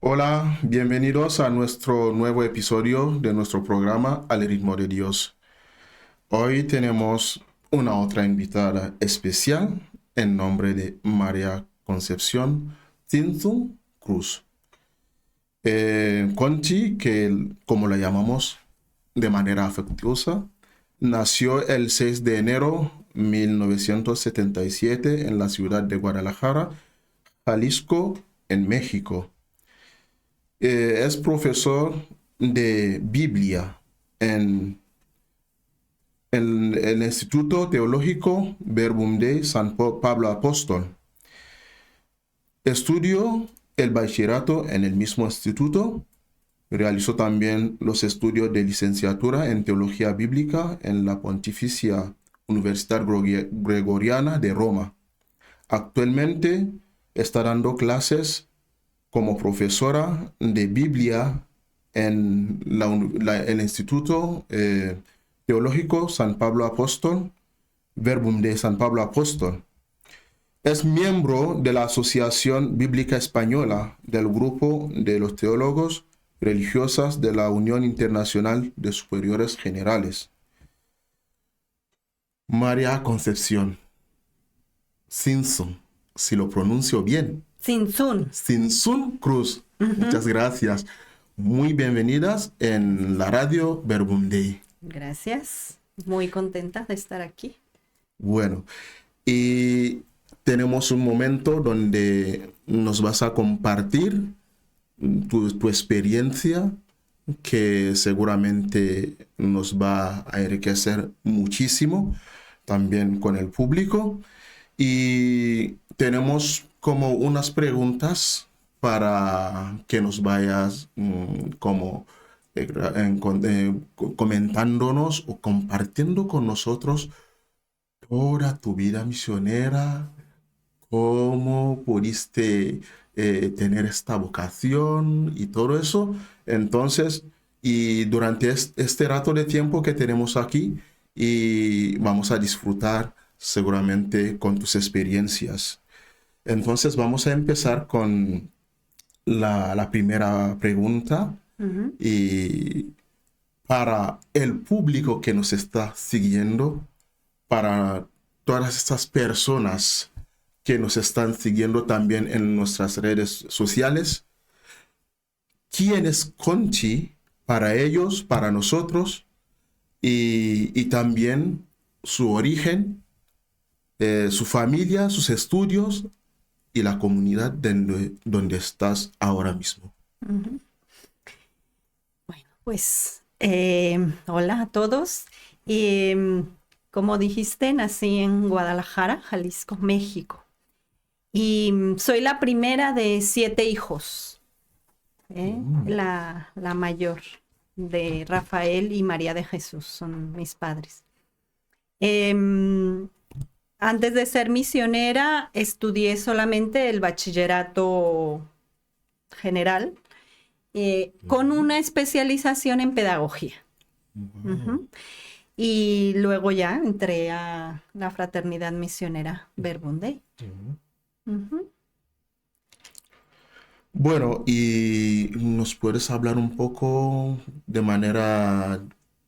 Hola, bienvenidos a nuestro nuevo episodio de nuestro programa Al ritmo de Dios. Hoy tenemos una otra invitada especial en nombre de María Concepción Tinzun Cruz. Conchi, que como la llamamos de manera afectuosa, nació el 6 de enero de 1977 en la ciudad de Guadalajara, Jalisco, en México. Es profesor de Biblia en el Instituto Teológico Verbum Dei San Pablo Apóstol. Estudió el bachillerato en el mismo instituto. Realizó también los estudios de licenciatura en Teología Bíblica en la Pontificia Universidad Gregoriana de Roma. Actualmente está dando clases como profesora de Biblia en el Instituto Teológico San Pablo Apóstol, Verbum de San Pablo Apóstol. Es miembro de la Asociación Bíblica Española del Grupo de los Teólogos Religiosas de la Unión Internacional de Superiores Generales. María Concepción Simpson, si lo pronuncio bien. Tinzun Cruz. Muchas gracias. Muy bienvenidas en la radio Verbum Dei. Gracias. Muy contenta de estar aquí. Bueno, y tenemos un momento donde nos vas a compartir tu experiencia, que seguramente nos va a enriquecer muchísimo también con el público. Y tenemos como unas preguntas para que nos vayas comentándonos o compartiendo con nosotros toda tu vida misionera, cómo pudiste tener esta vocación y todo eso. Entonces, y durante este rato de tiempo que tenemos aquí, y vamos a disfrutar seguramente con tus experiencias. Entonces, vamos a empezar con la primera pregunta. Y para el público que nos está siguiendo, para todas estas personas que nos están siguiendo también en nuestras redes sociales, ¿quién es Conchi para ellos, para nosotros? Y también su origen, su familia, sus estudios y la comunidad donde estás ahora mismo. Bueno, pues hola a todos. Como dijiste, nací en Guadalajara, Jalisco, México. Y soy la primera de 7 hijos, la mayor de Rafael y María de Jesús, son mis padres. Antes de ser misionera, estudié solamente el bachillerato general, con una especialización en pedagogía. Y luego ya entré a la Fraternidad Misionera Verbum Dei. Bueno, y nos puedes hablar un poco de manera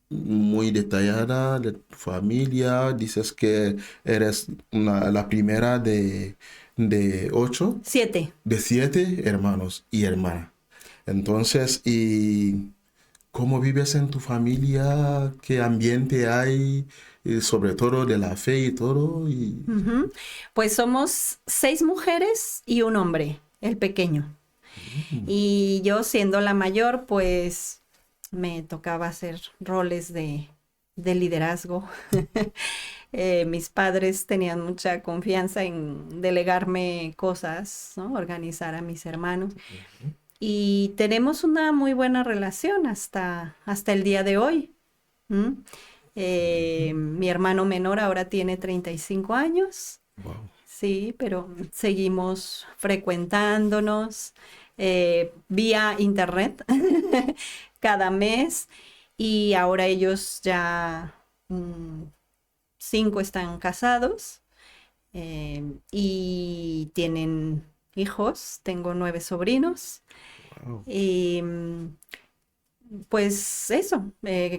muy detallada de tu familia. Dices que eres la primera de 8, 7. de 7 hermanos y hermana. Entonces, ¿y cómo vives en tu familia? ¿Qué ambiente hay? Sobre todo de la fe y todo. Pues somos 6 mujeres y un hombre, el pequeño. Y yo, siendo la mayor, pues me tocaba hacer roles de liderazgo. Mis padres tenían mucha confianza en delegarme cosas, ¿no? Organizar a mis hermanos. Y tenemos una muy buena relación hasta el día de hoy. Mi hermano menor ahora tiene 35 años. Wow. Sí, pero seguimos frecuentándonos vía internet cada mes, y ahora ellos ya 5 están casados y tienen hijos. Tengo 9 sobrinos. Wow. Y pues eso,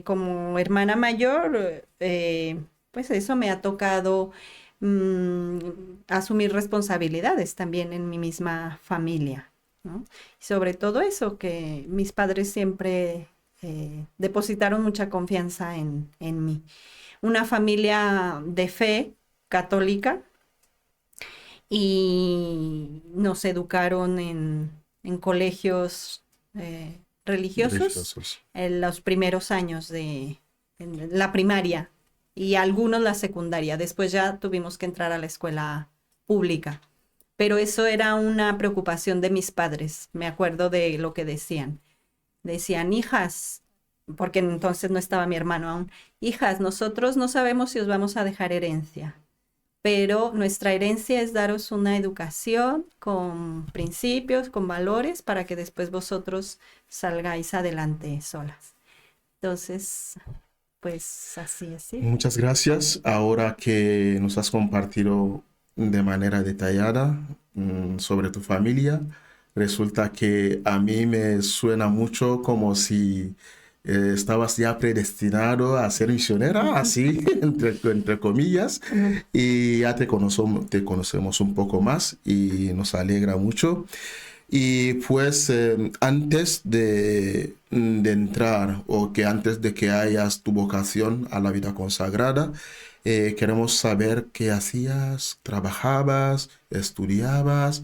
como hermana mayor, pues eso me ha tocado mm, asumir responsabilidades también en mi misma familia, ¿no? Y sobre todo eso, que mis padres siempre depositaron mucha confianza en mí. Una familia de fe católica y nos educaron en colegios religiosos Religiosos. en los primeros años en la primaria y algunos la secundaria. Después ya tuvimos que entrar a la escuela pública. Pero eso era una preocupación de mis padres. Me acuerdo de lo que decían. Decían, hijas, porque entonces no estaba mi hermano aún, hijas, nosotros no sabemos si os vamos a dejar herencia, pero nuestra herencia es daros una educación con principios, con valores, para que después vosotros salgáis adelante solas. Entonces, pues así, así. Muchas gracias. Ahora que nos has compartido de manera detallada sobre tu familia, resulta que a mí me suena mucho como si estabas ya predestinado a ser misionera, así, entre comillas, y ya te conocemos un poco más y nos alegra mucho. Y pues de entrar o que antes de que hayas tu vocación a la vida consagrada, queremos saber qué hacías, trabajabas, estudiabas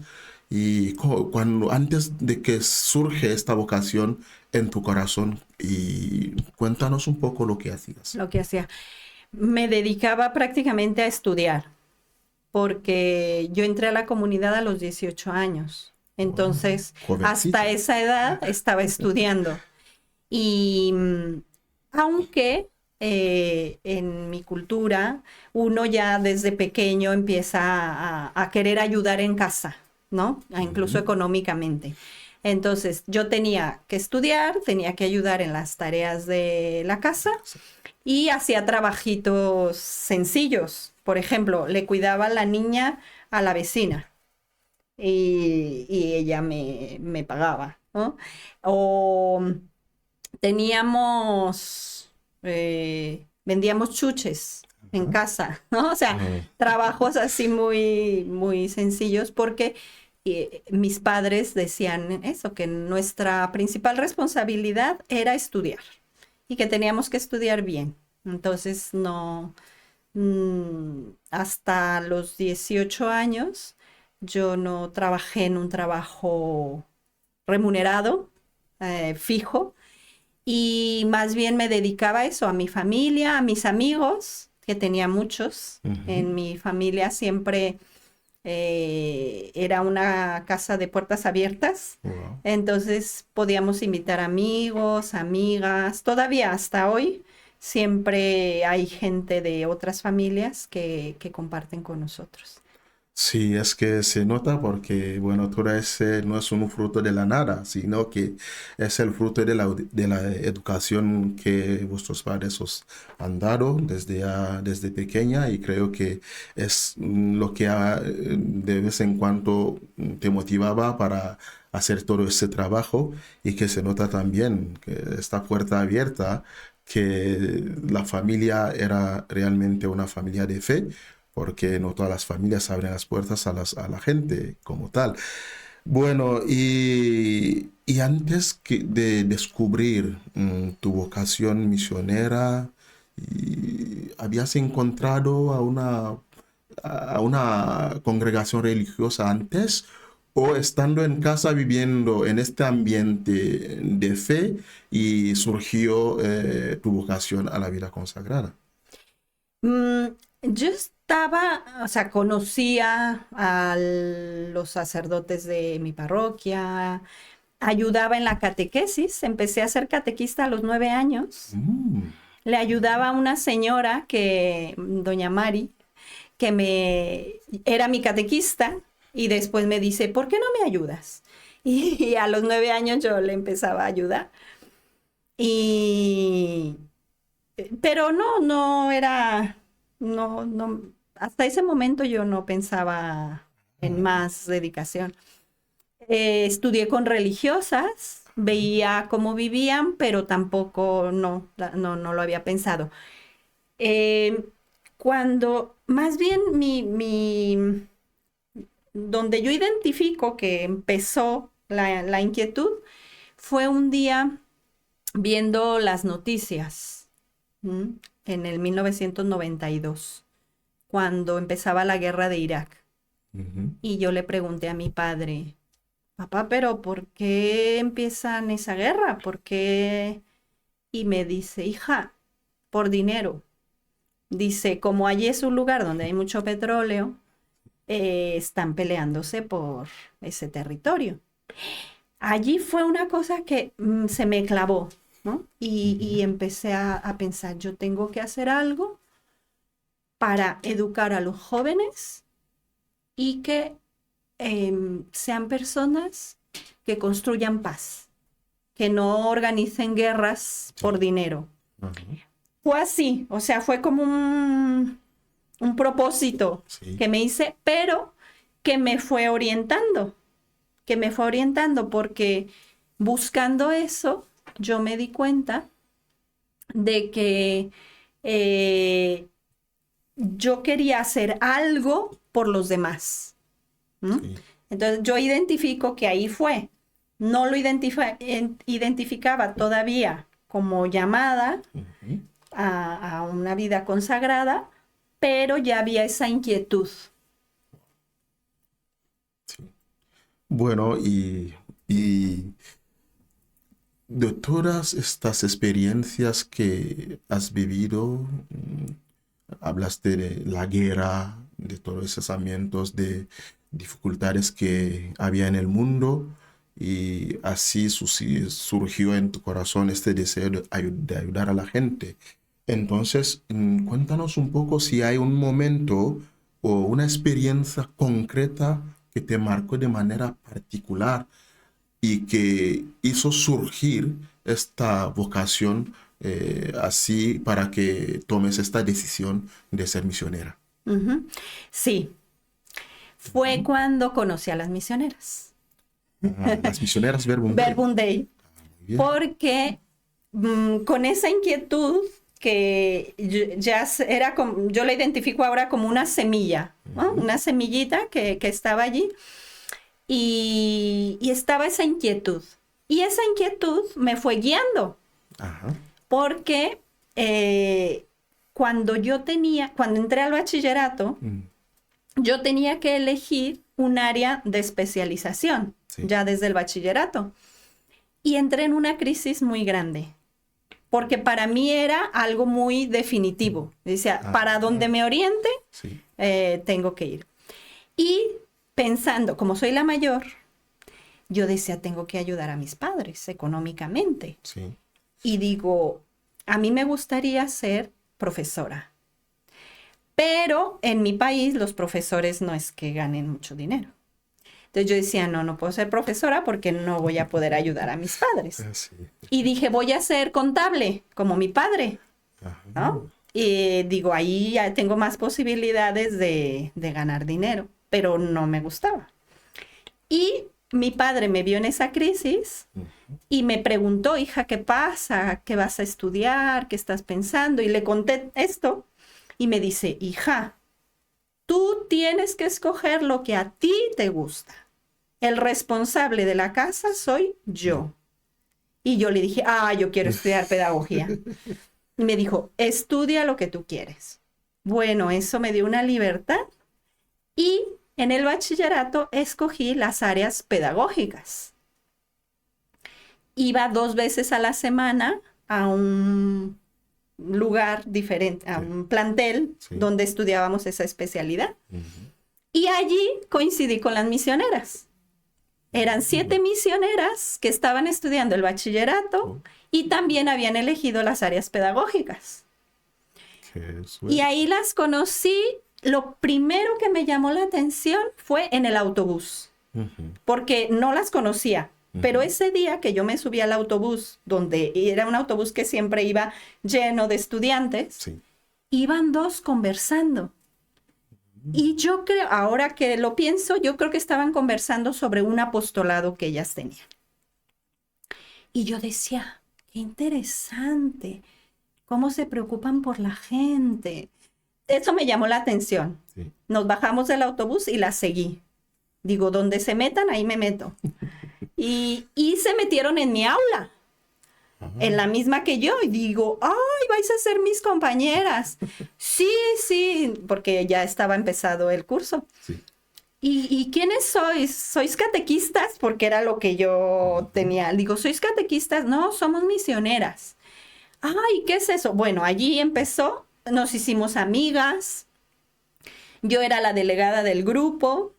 y cuando antes de que surge esta vocación en tu corazón y cuéntanos un poco lo que hacías. Lo que hacía. Me dedicaba prácticamente a estudiar, porque yo entré a la comunidad a los 18 años. Wow, Entonces, hasta jovencita. esa edad estaba estudiando. Y aunque en mi cultura uno ya desde pequeño empieza a querer ayudar en casa, ¿no? Incluso Ujú. económicamente. Entonces, yo tenía que estudiar, tenía que ayudar en las tareas de la casa y hacía trabajitos sencillos. Por ejemplo, le cuidaba a la niña a la vecina y ella me pagaba, ¿no? O vendíamos chuches en Ajá. casa, ¿no? O sea, Ah, trabajos así muy, muy sencillos porque mis padres decían eso, que nuestra principal responsabilidad era estudiar y que teníamos que estudiar bien. Entonces, no, hasta los 18 años yo no trabajé en un trabajo remunerado, fijo, y más bien me dedicaba a eso, a mi familia, a mis amigos, que tenía muchos. ujú. En mi familia siempre era una casa de puertas abiertas, Wow. entonces podíamos invitar amigos, amigas, todavía hasta hoy siempre hay gente de otras familias que comparten con nosotros. Sí, es que se nota porque, bueno, todo ese no es un fruto de la nada, sino que es el fruto de la educación que vuestros padres os han dado desde pequeña y creo que es lo que de vez en cuando te motivaba para hacer todo ese trabajo y que se nota también que esta puerta abierta, que la familia era realmente una familia de fe porque no todas las familias abren las puertas a la gente como tal. Bueno, y antes de descubrir tu vocación misionera, ¿habías encontrado a una congregación religiosa antes? ¿O estando en casa viviendo en este ambiente de fe y surgió tu vocación a la vida consagrada? Mm, yo estaba, o sea, conocía a los sacerdotes de mi parroquia, ayudaba en la catequesis, empecé a ser catequista a los 9 años. Mm. Le ayudaba a una señora doña Mari, era mi catequista y después me dice, ¿por qué no me ayudas? Y a los 9 años yo le empezaba a ayudar. Y, pero no era, no, hasta ese momento yo no pensaba en más dedicación. Estudié con religiosas, veía cómo vivían, pero tampoco no lo había pensado. Eh, Cuando, más bien donde yo identifico que empezó la inquietud fue un día viendo las noticias, ¿m? En el 1992, cuando empezaba la guerra de Irak. Ujú. Y yo le pregunté a mi padre, papá, pero ¿por qué empiezan esa guerra? ¿Por qué? Y me dice, hija, por dinero. Dice, como allí es un lugar donde hay mucho petróleo, están peleándose por ese territorio. Allí fue una cosa que se me clavó, ¿no? Y empecé a pensar, yo tengo que hacer algo para educar a los jóvenes y que sean personas que construyan paz, que no organicen guerras por dinero. Ajá. Fue así, o sea, fue como un propósito Sí. que me hice, pero que me fue orientando, porque buscando eso, yo me di cuenta de que yo quería hacer algo por los demás. ¿M? Sí. Entonces yo identifico que ahí fue. No lo identificaba todavía como llamada Ujú. a una vida consagrada, pero ya había esa inquietud. Sí. Bueno, y de todas estas experiencias que has vivido, hablaste de la guerra, de todos esos amentos, de dificultades que había en el mundo, y así surgió en tu corazón este deseo de ayudar a la gente. Entonces, cuéntanos un poco si hay un momento o una experiencia concreta que te marcó de manera particular y que hizo surgir esta vocación, así para que tomes esta decisión de ser misionera. Ujú. Sí, fue cuando conocí a las misioneras. Las misioneras Verbum Dei. Verbum Dei. Muy bien. Porque con esa inquietud que era como, yo la identifico ahora como una semilla, ¿no? Una semillita que estaba allí y estaba esa inquietud. Y esa inquietud me fue guiando Ajá. porque cuando entré al bachillerato, Mm. yo tenía que elegir un área de especialización, Sí. ya desde el bachillerato. Y entré en una crisis muy grande, porque para mí era algo muy definitivo. Decía, para donde me oriente, Sí. tengo que ir. Y pensando, como soy la mayor, yo decía, tengo que ayudar a mis padres económicamente. Sí. Y digo, a mí me gustaría ser profesora. Pero en mi país los profesores no es que ganen mucho dinero. Entonces yo decía, no puedo ser profesora porque no voy a poder ayudar a mis padres. Sí. Y dije, voy a ser contable, como mi padre, Ajá. ¿no? Y digo, ahí ya tengo más posibilidades de ganar dinero, pero no me gustaba. Y mi padre me vio en esa crisis y me preguntó, hija, ¿qué pasa? ¿Qué vas a estudiar? ¿Qué estás pensando? Y le conté esto y me dice, hija, tú tienes que escoger lo que a ti te gusta. El responsable de la casa soy yo. Y yo le dije, yo quiero estudiar pedagogía. Y me dijo, estudia lo que tú quieres. Bueno, eso me dio una libertad. Y en el bachillerato escogí las áreas pedagógicas. Iba 2 veces a la semana a un lugar diferente, a un plantel donde estudiábamos esa especialidad. Y allí coincidí con las misioneras. Eran 7 misioneras que estaban estudiando el bachillerato y también habían elegido las áreas pedagógicas. Y ahí las conocí. Lo primero que me llamó la atención fue en el autobús, porque no las conocía. Pero ese día que yo me subí al autobús, donde era un autobús que siempre iba lleno de estudiantes, iban 2 conversando. Y yo creo, ahora que lo pienso, yo creo que estaban conversando sobre un apostolado que ellas tenían. Y yo decía, qué interesante, cómo se preocupan por la gente. Eso me llamó la atención. Sí. Nos bajamos del autobús y las seguí. Digo, donde se metan, ahí me meto. Y se metieron en mi aula, en la misma que yo. Y digo, ay, vais a ser mis compañeras. Sí, sí, porque ya estaba empezado el curso. Sí. ¿Y quiénes sois? ¿Sois catequistas? Porque era lo que yo tenía. Digo, ¿sois catequistas? No, somos misioneras. Ay, ¿qué es eso? Bueno, allí empezó, nos hicimos amigas. Yo era la delegada del grupo.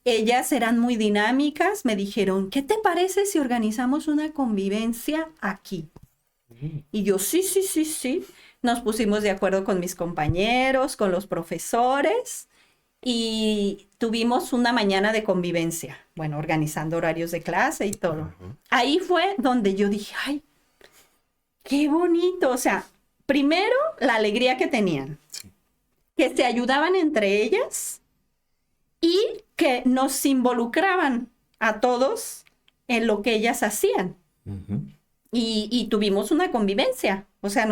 Ellas eran muy dinámicas. Me dijeron, ¿qué te parece si organizamos una convivencia aquí? Y yo, sí, sí, sí, sí. Nos pusimos de acuerdo con mis compañeros, con los profesores. Y tuvimos una mañana de convivencia, bueno, organizando horarios de clase y todo. Ahí fue donde yo dije, ay, qué bonito. O sea, primero, la alegría que tenían, que se ayudaban entre ellas y que nos involucraban a todos en lo que ellas hacían. Y tuvimos una convivencia. O sea,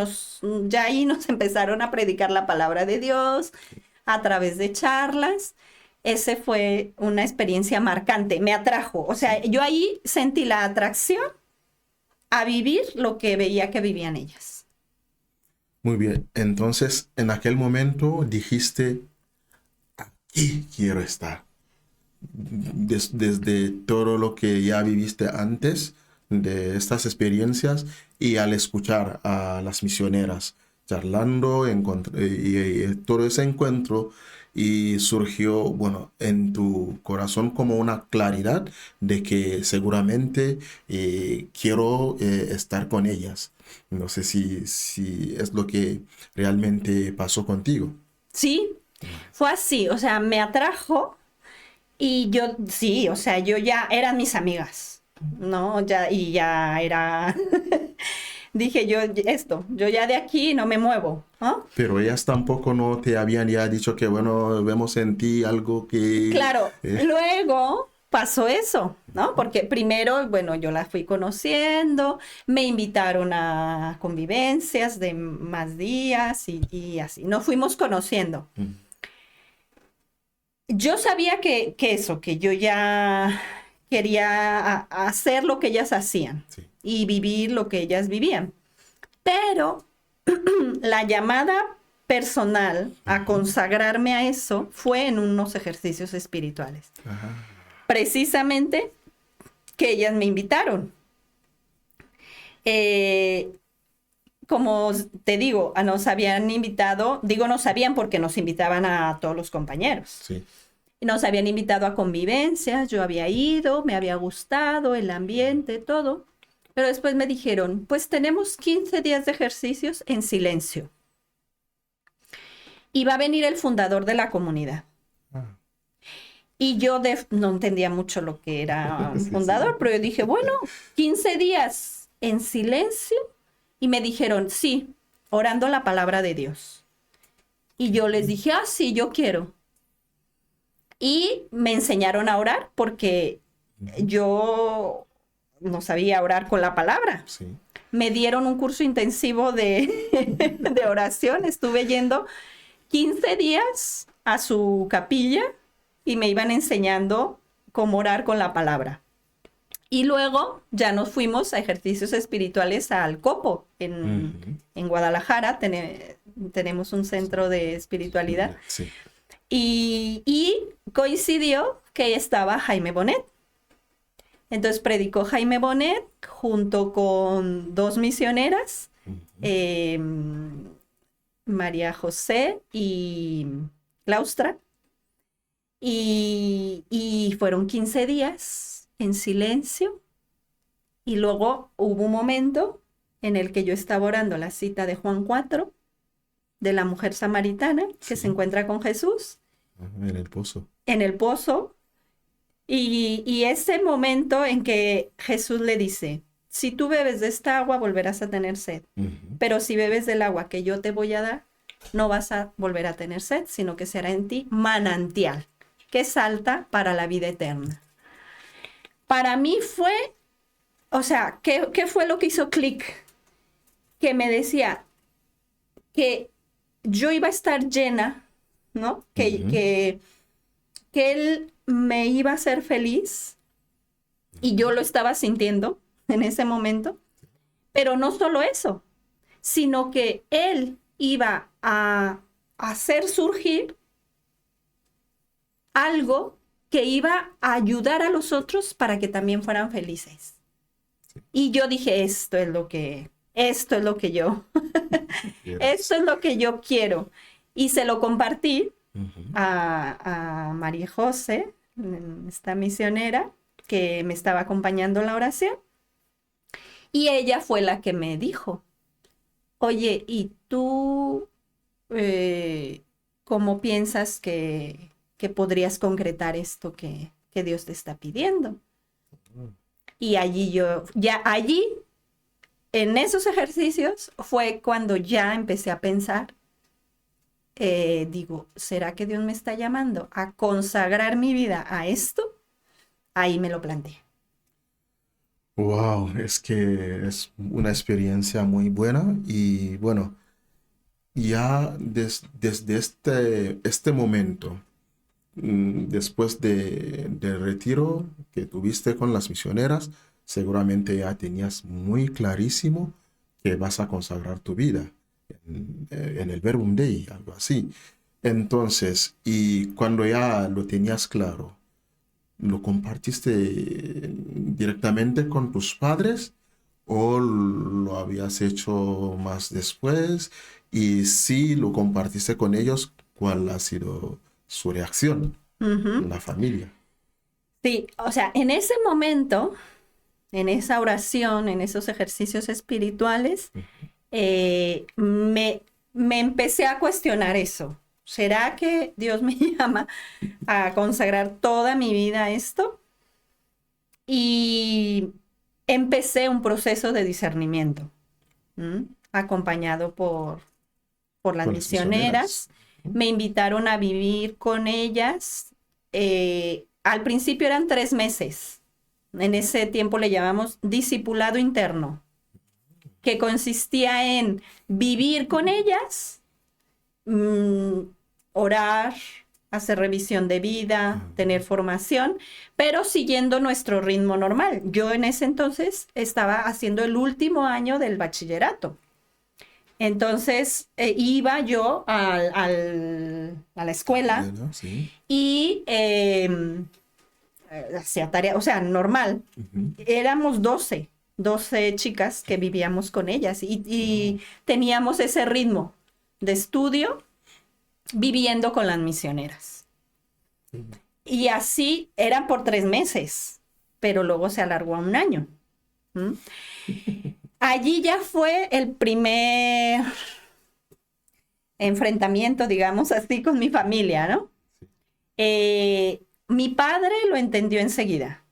ya ahí nos empezaron a predicar la palabra de Dios a través de charlas. Ese fue una experiencia marcante, me atrajo. O sea, yo ahí sentí la atracción a vivir lo que veía que vivían ellas. Muy bien. Entonces, en aquel momento dijiste, aquí quiero estar. Desde todo lo que ya viviste antes de estas experiencias y al escuchar a las misioneras charlando y todo ese encuentro y surgió, bueno, en tu corazón como una claridad de que seguramente quiero estar con ellas. No sé si es lo que realmente pasó contigo. Sí, fue así. O sea, me atrajo y yo, sí, o sea, yo ya eran mis amigas, ¿no? Y ya era... Dije yo ya de aquí no me muevo, ¿no? Pero ellas tampoco no te habían ya dicho que, bueno, vemos en ti algo que... Claro, luego pasó eso, ¿no? Porque primero, bueno, yo la fui conociendo, me invitaron a convivencias de más días y así, nos fuimos conociendo. Yo sabía que eso, que yo ya quería hacer lo que ellas hacían Sí. y vivir lo que ellas vivían. Pero la llamada personal a consagrarme a eso fue en unos ejercicios espirituales. Ajá. Precisamente que ellas me invitaron. Como te digo, nos habían invitado, digo no sabían porque nos invitaban a todos los compañeros. Sí. Y nos habían invitado a convivencias, yo había ido, me había gustado el ambiente, todo. Pero después me dijeron, pues tenemos 15 días de ejercicios en silencio. Y va a venir el fundador de la comunidad. Ah. Y yo no entendía mucho lo que era un Sí, fundador, sí. pero yo dije, bueno, 15 días en silencio. Y me dijeron, sí, orando la palabra de Dios. Y yo les dije, ah, sí, yo quiero. Y me enseñaron a orar porque yo no sabía orar con la palabra. Sí. Me dieron un curso intensivo de oración. Estuve yendo 15 días a su capilla y me iban enseñando cómo orar con la palabra. Y luego ya nos fuimos a ejercicios espirituales al Copo, en Guadalajara. Tenemos un centro de espiritualidad. Sí. Y coincidió que estaba Jaime Bonet. Entonces predicó Jaime Bonet junto con dos misioneras, María José y Claustra. Y fueron 15 días en silencio. Y luego hubo un momento en el que yo estaba orando la cita de Juan 4, de la mujer samaritana que se encuentra con Jesús. En el pozo. En el pozo. Y ese momento en que Jesús le dice, si tú bebes de esta agua volverás a tener sed, pero si bebes del agua que yo te voy a dar, no vas a volver a tener sed, sino que será en ti manantial, que salta para la vida eterna. Para mí fue, o sea, ¿qué fue lo que hizo clic? Que me decía que yo iba a estar llena, ¿no? Que él me iba a hacer feliz y yo lo estaba sintiendo en ese momento. Pero no solo eso, sino que él iba a hacer surgir algo que iba a ayudar a los otros para que también fueran felices. Y yo dije, esto es lo que yo, esto es lo que yo quiero. Y se lo compartí a María José, esta misionera, que me estaba acompañando en la oración. Y ella fue la que me dijo, oye, ¿y tú cómo piensas que podrías concretar esto que Dios te está pidiendo? Y allí, en esos ejercicios, fue cuando ya empecé a pensar, digo, ¿será que Dios me está llamando a consagrar mi vida a esto? Ahí me lo planteé. Wow, es que es una experiencia muy buena y bueno, ya desde este momento, después del retiro que tuviste con las misioneras, seguramente ya tenías muy clarísimo que vas a consagrar tu vida en el Verbum Dei, algo así. Entonces, y cuando ya lo tenías claro, ¿lo compartiste directamente con tus padres o lo habías hecho más después? Y si lo compartiste con ellos, ¿cuál ha sido su reacción en Ujú. la familia? Sí, o sea, en ese momento, en esa oración, en esos ejercicios espirituales, me empecé a cuestionar eso. ¿Será que Dios me llama a consagrar toda mi vida a esto? Y empecé un proceso de discernimiento, ¿m? Acompañado por las Con las misioneras. misioneras. Me invitaron a vivir con ellas. Al principio eran 3 meses. En ese tiempo le llamamos discipulado interno, que consistía en vivir con ellas, mm, orar, hacer revisión de vida, tener formación, pero siguiendo nuestro ritmo normal. Yo en ese entonces estaba haciendo el último año del bachillerato. Entonces iba yo a la escuela Bueno, sí. y hacía tarea, o sea, normal. Ujú. Éramos 12 chicas que vivíamos con ellas y teníamos ese ritmo de estudio viviendo con las misioneras. Y así eran por 3 meses, pero luego se alargó a un año. ¿Mm? Allí ya fue el primer enfrentamiento, digamos así, con mi familia, ¿no? Mi padre lo entendió enseguida.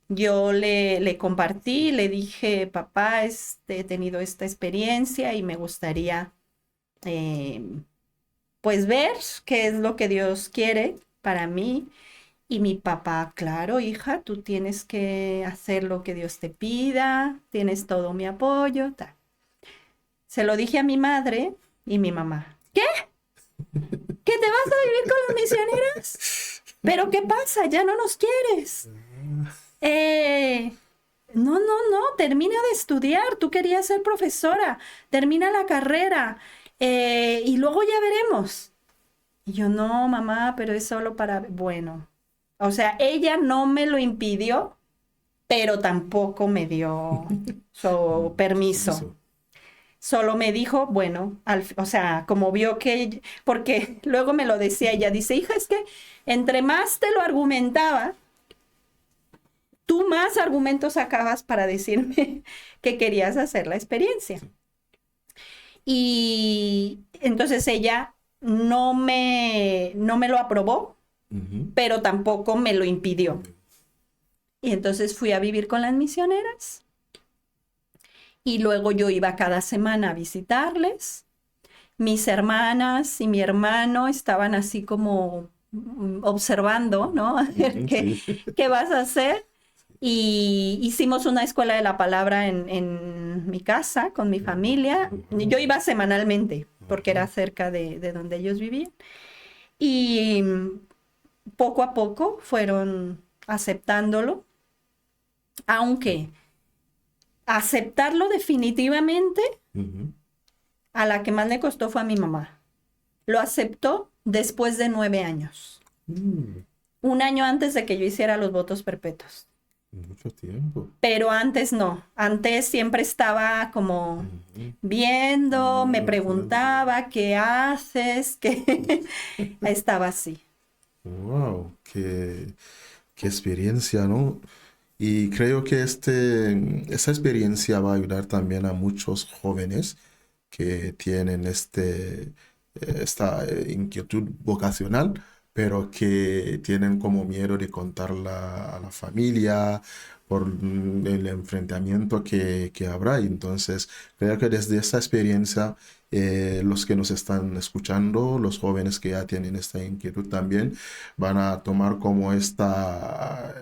Yo le compartí, le dije, papá, he tenido esta experiencia y me gustaría, eh, pues, ver qué es lo que Dios quiere para mí. Y mi papá, claro, hija, tú tienes que hacer lo que Dios te pida, tienes todo mi apoyo, tal. Se lo dije a mi madre y mi mamá. ¿Qué? ¿Que te vas a vivir con las misioneras? ¿Pero qué pasa? ¿Ya no nos quieres? Eh, no, termina de estudiar. Tú querías ser profesora. Termina la carrera. Y luego ya veremos. Y yo, no, mamá, pero es solo para... Bueno, o sea, ella no me lo impidió, pero tampoco me dio su permiso. Solo me dijo, bueno, o sea, como vio que, porque luego me lo decía ella, dice, hija, es que entre más te lo argumentaba, tú más argumentos sacabas para decirme que querías hacer la experiencia. Y entonces ella no me lo aprobó, pero tampoco me lo impidió. Y entonces fui a vivir con las misioneras y luego yo iba cada semana a visitarles. mis hermanas y mi hermano estaban así como observando, ¿no? A ver qué vas a hacer. Y hicimos una escuela de la palabra en mi casa, con mi familia. Yo iba semanalmente, porque era cerca de donde ellos vivían. Y poco a poco fueron aceptándolo, aunque aceptarlo definitivamente, a la que más le costó fue a mi mamá. Lo aceptó después de 9 años. Un año antes de que yo hiciera los votos perpetuos. Mucho tiempo. Pero antes no. Antes siempre estaba como viendo, me preguntaba, ¿qué haces? ¿Qué? Estaba así. Wow, qué experiencia, ¿no? Y creo que esa experiencia va a ayudar también a muchos jóvenes que tienen esta inquietud vocacional, pero que tienen como miedo de contarla a la familia por el enfrentamiento que habrá. Y entonces, creo que desde esa experiencia, los que nos están escuchando, los jóvenes que ya tienen esta inquietud también, van a tomar como esta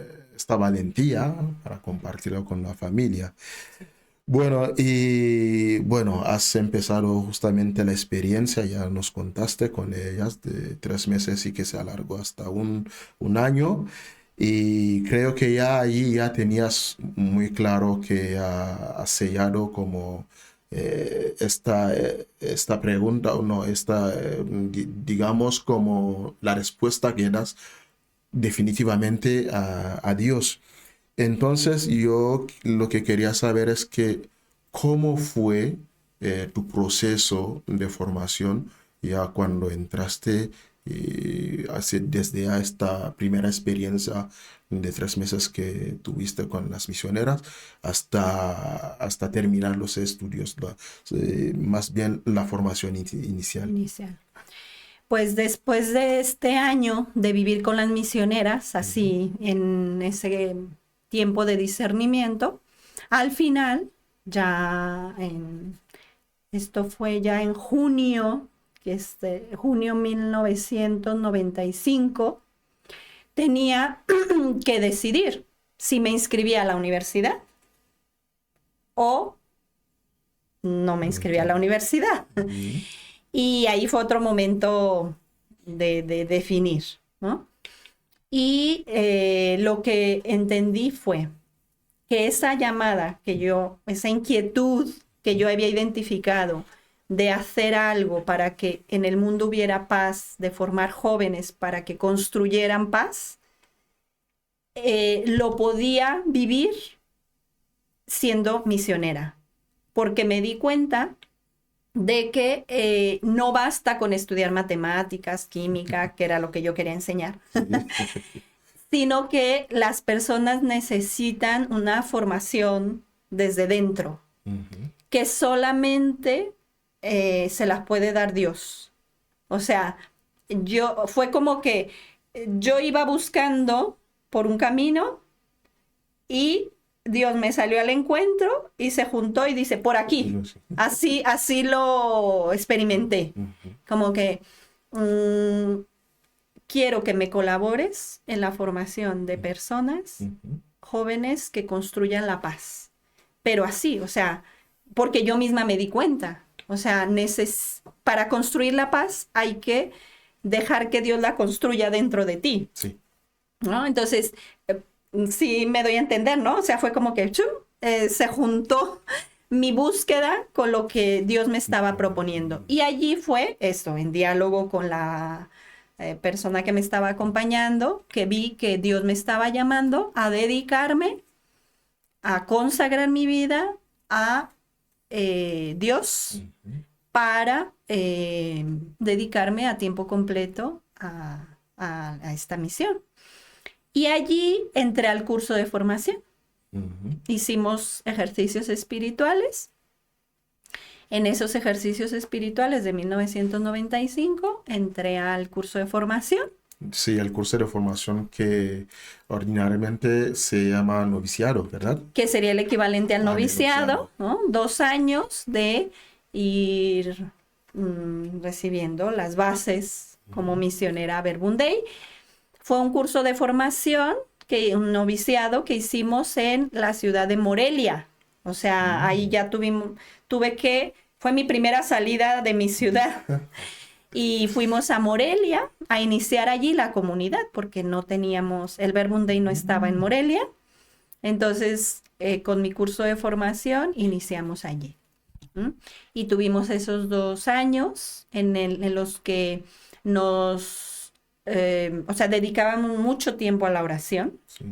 valentía para compartirlo con la familia. Bueno, y bueno, has empezado justamente la experiencia, ya nos contaste con ellas de 3 meses y que se alargó hasta un año. Y creo que ya ahí ya tenías muy claro que has sellado como esta pregunta, o no, digamos como la respuesta que das definitivamente a Dios. Entonces yo lo que quería saber es que cómo fue tu proceso de formación ya cuando entraste desde a esta primera experiencia de 3 meses que tuviste con las misioneras hasta terminar los estudios, más bien la formación inicial. Pues después de este año de vivir con las misioneras, así en ese tiempo de discernimiento, al final, esto fue ya en junio, junio 1995, tenía que decidir si me inscribía a la universidad o no me inscribía a la universidad. Y ahí fue otro momento de definir, ¿no? Y lo que entendí fue que esa llamada esa inquietud que yo había identificado de hacer algo para que en el mundo hubiera paz, de formar jóvenes para que construyeran paz, lo podía vivir siendo misionera, porque me di cuenta de que no basta con estudiar matemáticas, química, que era lo que yo quería enseñar, sino que las personas necesitan una formación desde dentro, que solamente se las puede dar Dios. O sea, fue como que yo iba buscando por un camino y Dios me salió al encuentro y se juntó y dice, por aquí. Así lo experimenté. Como que quiero que me colabores en la formación de personas jóvenes que construyan la paz. Pero así, o sea, porque yo misma me di cuenta. O sea, para construir la paz hay que dejar que Dios la construya dentro de ti. Sí. ¿No? Entonces, sí me doy a entender, ¿no? O sea, fue como que se juntó mi búsqueda con lo que Dios me estaba proponiendo. Y allí fue esto, en diálogo con la persona que me estaba acompañando, que vi que Dios me estaba llamando a dedicarme, a consagrar mi vida a Dios para dedicarme a tiempo completo a esta misión. Y allí entré al curso de formación. Hicimos ejercicios espirituales. En esos ejercicios espirituales de 1995 entré al curso de formación. Sí, el curso de formación que ordinariamente se llama noviciado, ¿verdad? Que sería el equivalente al noviciado, ¿no? 2 años de ir recibiendo las bases como misionera Verbum Dei. Fue un curso de formación, un noviciado que hicimos en la ciudad de Morelia. O sea, ahí ya fue mi primera salida de mi ciudad. Y fuimos a Morelia a iniciar allí la comunidad, porque el Verbum Dei no estaba en Morelia. Entonces, con mi curso de formación, iniciamos allí. Y tuvimos esos 2 años en los que dedicábamos mucho tiempo a la oración. Sí.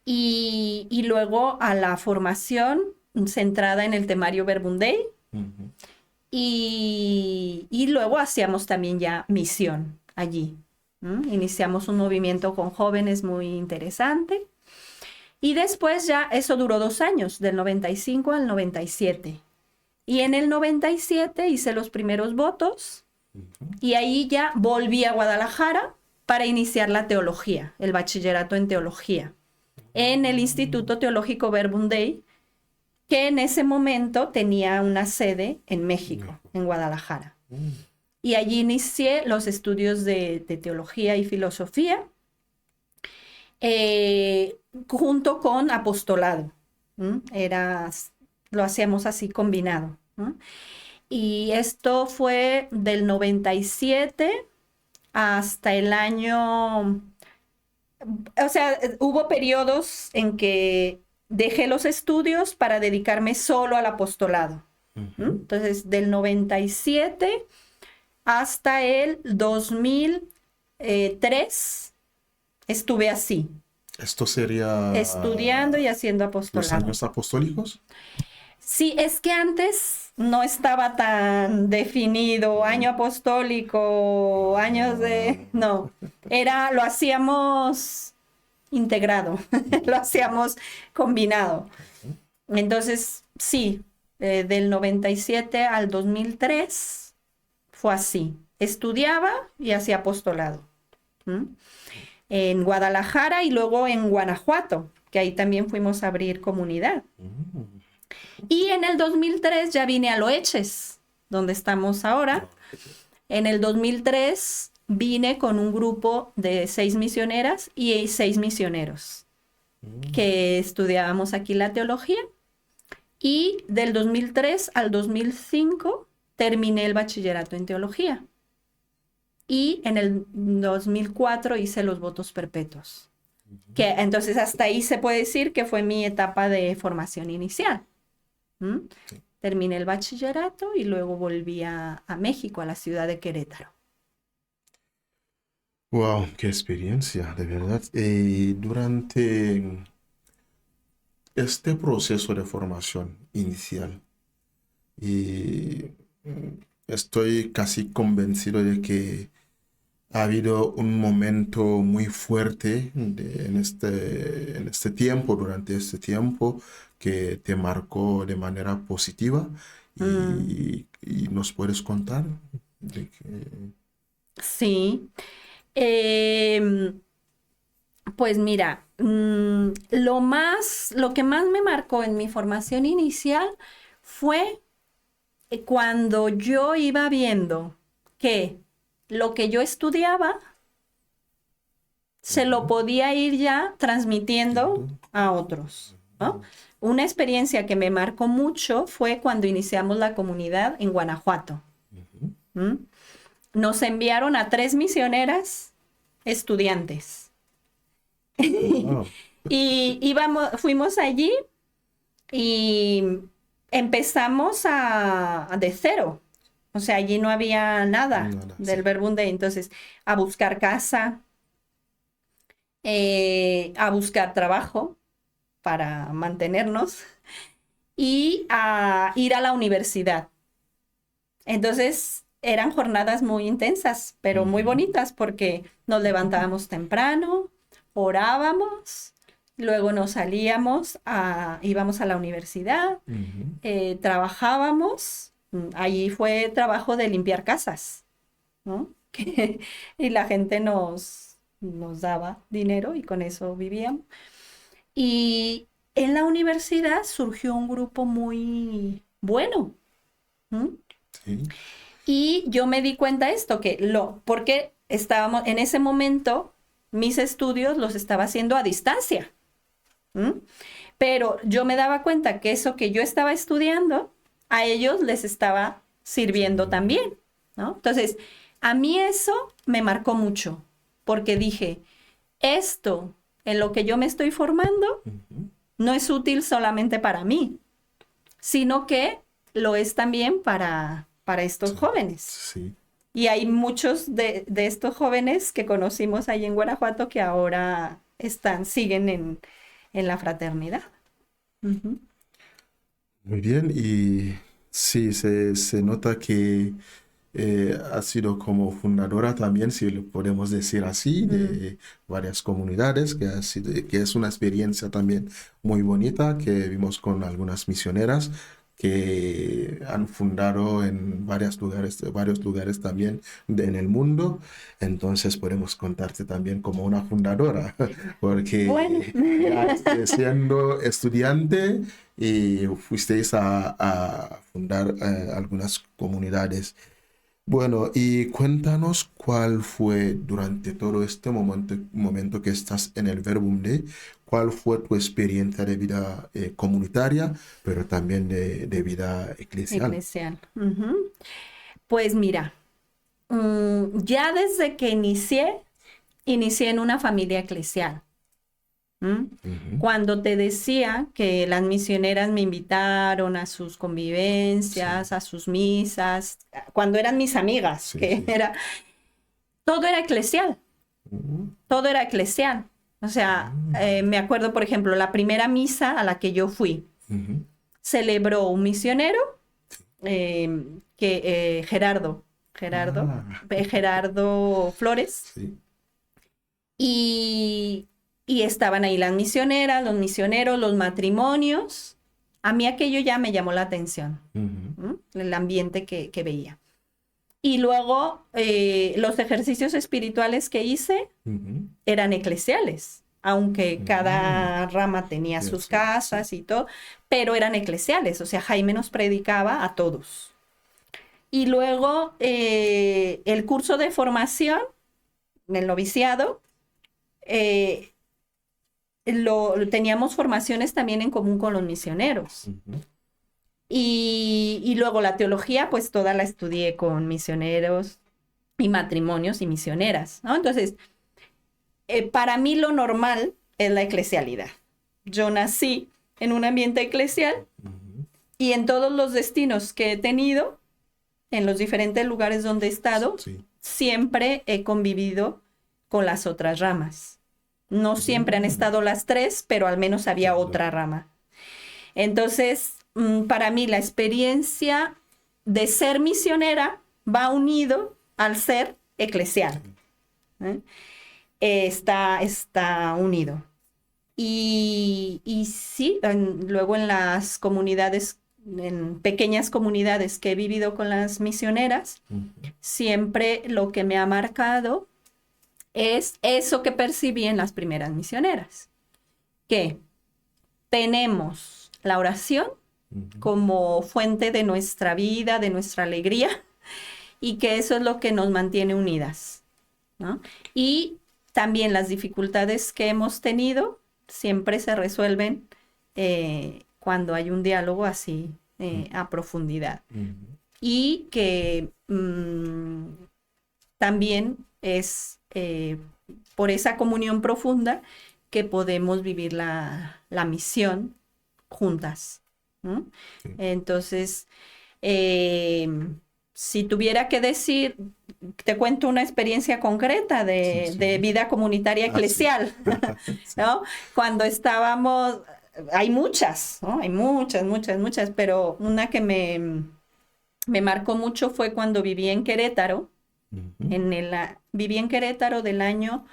Y luego a la formación centrada en el temario Verbum Dei. Ujú. Y luego hacíamos también ya misión allí. Iniciamos un movimiento con jóvenes muy interesante. Y después ya eso duró 2 años, del 95 al 97. Y en el 97 hice los primeros votos y ahí ya volví a Guadalajara para iniciar la teología, el bachillerato en teología, en el Instituto Teológico Verbum Dei, que en ese momento tenía una sede en México, en Guadalajara. Y allí inicié los estudios de teología y filosofía, junto con apostolado. Lo hacíamos así combinado. Y esto fue del 97 hasta el año... O sea, hubo periodos en que dejé los estudios para dedicarme solo al apostolado. Entonces, del 97 hasta el 2003 estuve así. Esto sería... Estudiando y haciendo ¿Los apostolado. años apostólicos? Sí, es que antes no estaba tan definido año apostólico, años de... No, lo hacíamos integrado, lo hacíamos combinado. Entonces, sí, del 97 al 2003 fue así. Estudiaba y hacía apostolado. En Guadalajara y luego en Guanajuato, que ahí también fuimos a abrir comunidad. Y en el 2003 ya vine a Loeches, donde estamos ahora. En el 2003 vine con un grupo de 6 misioneras y 6 misioneros que estudiábamos aquí la teología. Y del 2003 al 2005 terminé el bachillerato en teología. Y en el 2004 hice los votos perpetuos. Que entonces hasta ahí se puede decir que fue mi etapa de formación inicial. Terminé el bachillerato y luego volví a México, a la ciudad de Querétaro. Wow, qué experiencia, de verdad. Durante este proceso de formación inicial, y estoy casi convencido de que ha habido un momento muy fuerte en este tiempo, durante este tiempo, que te marcó de manera positiva y nos puedes contar de que... Sí. Pues mira, lo que más me marcó en mi formación inicial fue cuando yo iba viendo que lo que yo estudiaba se lo podía ir ya transmitiendo a otros, ¿no? Una experiencia que me marcó mucho fue cuando iniciamos la comunidad en Guanajuato. Nos enviaron a 3 misioneras estudiantes. Wow. Y fuimos allí y empezamos de cero. O sea, allí no había nada del Verbum Dei. Entonces, a buscar casa, a buscar trabajo para mantenernos y a ir a la universidad. Entonces, eran jornadas muy intensas, pero muy bonitas porque nos levantábamos temprano, orábamos, luego nos salíamos, íbamos a la universidad, trabajábamos. Allí fue trabajo de limpiar casas, ¿no? Y la gente nos daba dinero y con eso vivíamos. Y en la universidad surgió un grupo muy bueno. Sí. Y yo me di cuenta de esto, porque estábamos, en ese momento, mis estudios los estaba haciendo a distancia. ¿M? Pero yo me daba cuenta que eso que yo estaba estudiando, a ellos les estaba sirviendo también, ¿no? Entonces, a mí eso me marcó mucho, porque dije, esto en lo que yo me estoy formando no es útil solamente para mí, sino que lo es también para estos jóvenes. Sí. Y hay muchos de estos jóvenes que conocimos ahí en Guanajuato que ahora siguen en la fraternidad. Ujú. Muy bien, y sí, se nota que ha sido como fundadora también, si lo podemos decir así, de varias comunidades, que es una experiencia también muy bonita que vimos con algunas misioneras que han fundado en varios lugares también en el mundo. Entonces podemos contarte también como una fundadora, Bueno, porque siendo estudiante y fuisteis a fundar algunas comunidades. Bueno, y cuéntanos cuál fue durante todo este momento que estás en el Verbum Dei, cuál fue tu experiencia de vida comunitaria, pero también de vida eclesial. eclesial. Ujú. Pues mira, ya desde que inicié en una familia eclesial. ¿M? Ujú. Cuando te decía que las misioneras me invitaron a sus convivencias, Sí, a sus misas, cuando eran mis amigas, sí, que sí. todo era eclesial, Ujú. todo era eclesial. O sea, me acuerdo, por ejemplo, la primera misa a la que yo fui, Ujú. celebró un misionero, Gerardo, Ah, Gerardo Flores, sí. y, y estaban ahí las misioneras, los misioneros, los matrimonios. A mí aquello ya me llamó la atención, Ujú. el ambiente que veía. Y luego los ejercicios espirituales que hice Ujú. eran eclesiales, aunque Mm. cada rama tenía Ya, sus sí, sí. casas y todo, pero eran eclesiales, o sea, Jaime nos predicaba a todos. Y luego el curso de formación, el noviciado, eh, teníamos formaciones también en común con los misioneros. Ujú. Y luego la teología, pues toda la estudié con misioneros y matrimonios y misioneras, ¿no? Entonces, para mí lo normal es la eclesialidad. Yo nací en un ambiente eclesial Ujú. y en todos los destinos que he tenido, en los diferentes lugares donde he estado, Sí. siempre he convivido con las otras ramas. No siempre han Mm. estado las tres, pero al menos había Claro. otra rama. Entonces, para mí la experiencia de ser misionera va unido al ser eclesial. ¿Eh? Está unido. Y sí, luego en las comunidades, en pequeñas comunidades que he vivido con las misioneras, Ujú. siempre lo que me ha marcado es eso que percibí en las primeras misioneras, que tenemos la oración Ujú. como fuente de nuestra vida, de nuestra alegría, y que eso es lo que nos mantiene unidas, ¿no? Y también las dificultades que hemos tenido siempre se resuelven cuando hay un diálogo así a profundidad. Ujú. Y que también es por esa comunión profunda que podemos vivir la misión juntas, ¿no? Sí. Entonces, eh, si tuviera que decir, te cuento una experiencia concreta Sí, de sí. vida comunitaria Ah, sí. eclesial, Sí. ¿no? Cuando estábamos, hay muchas, ¿no? Hay muchas, muchas, muchas, pero una que me marcó mucho fue cuando viví en Querétaro, Ujú. viví en Querétaro del año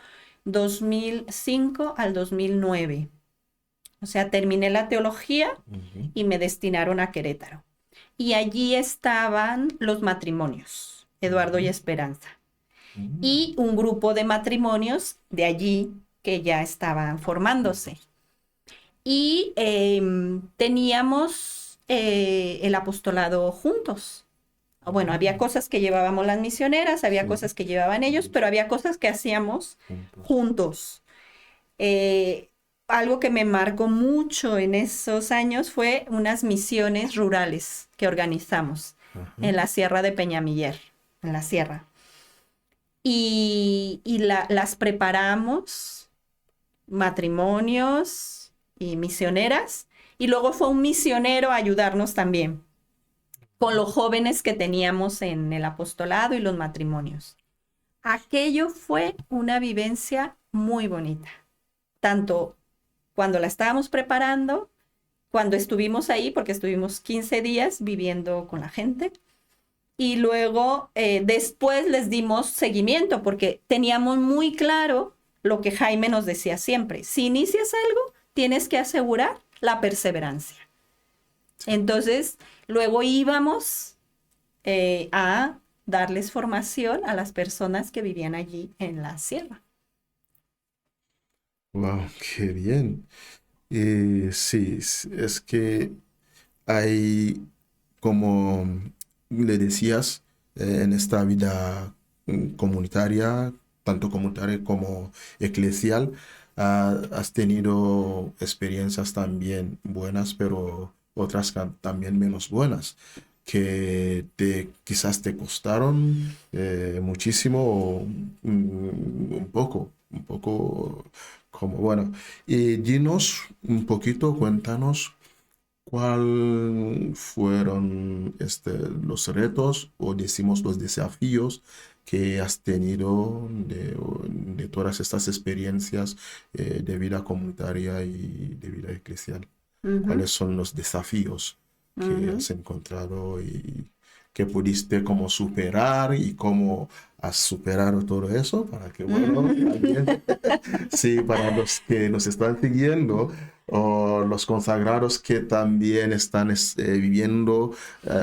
2005 al 2009. O sea, terminé la teología Ujú. y me destinaron a Querétaro. Y allí estaban los matrimonios, Eduardo y Ujú. Esperanza. Mm. Y un grupo de matrimonios de allí que ya estaban formándose. Y teníamos el apostolado juntos. Bueno, había cosas que llevábamos las misioneras, había Sí. cosas que llevaban ellos, pero había cosas que hacíamos Juntos. juntos. Eh, Algo que me marcó mucho en esos años fue unas misiones rurales que organizamos Ajá. en la Sierra de Peñamiller, en la sierra. Las preparamos, matrimonios y misioneras, y luego fue un misionero a ayudarnos también con los jóvenes que teníamos en el apostolado y los matrimonios. Aquello fue una vivencia muy bonita, tanto cuando la estábamos preparando, cuando estuvimos ahí, porque estuvimos 15 días viviendo con la gente, y luego después les dimos seguimiento, porque teníamos muy claro lo que Jaime nos decía siempre: si inicias algo, tienes que asegurar la perseverancia. Entonces, luego íbamos a darles formación a las personas que vivían allí en la sierra. Wow, qué bien. Sí, es que hay, como le decías, en esta vida comunitaria, tanto comunitaria como eclesial, has tenido experiencias también buenas, pero otras también menos buenas, que quizás te costaron muchísimo o un poco como, bueno, y dinos un poquito, cuéntanos. ¿Cuál fueron los retos o decimos los desafíos que has tenido de todas estas experiencias de vida comunitaria y de vida eclesial? Ujú, ¿Cuáles son los desafíos que ujú. has encontrado y que pudiste como superar y cómo has superado todo eso para que, bueno, también sí, para los que nos están siguiendo o los consagrados que también están viviendo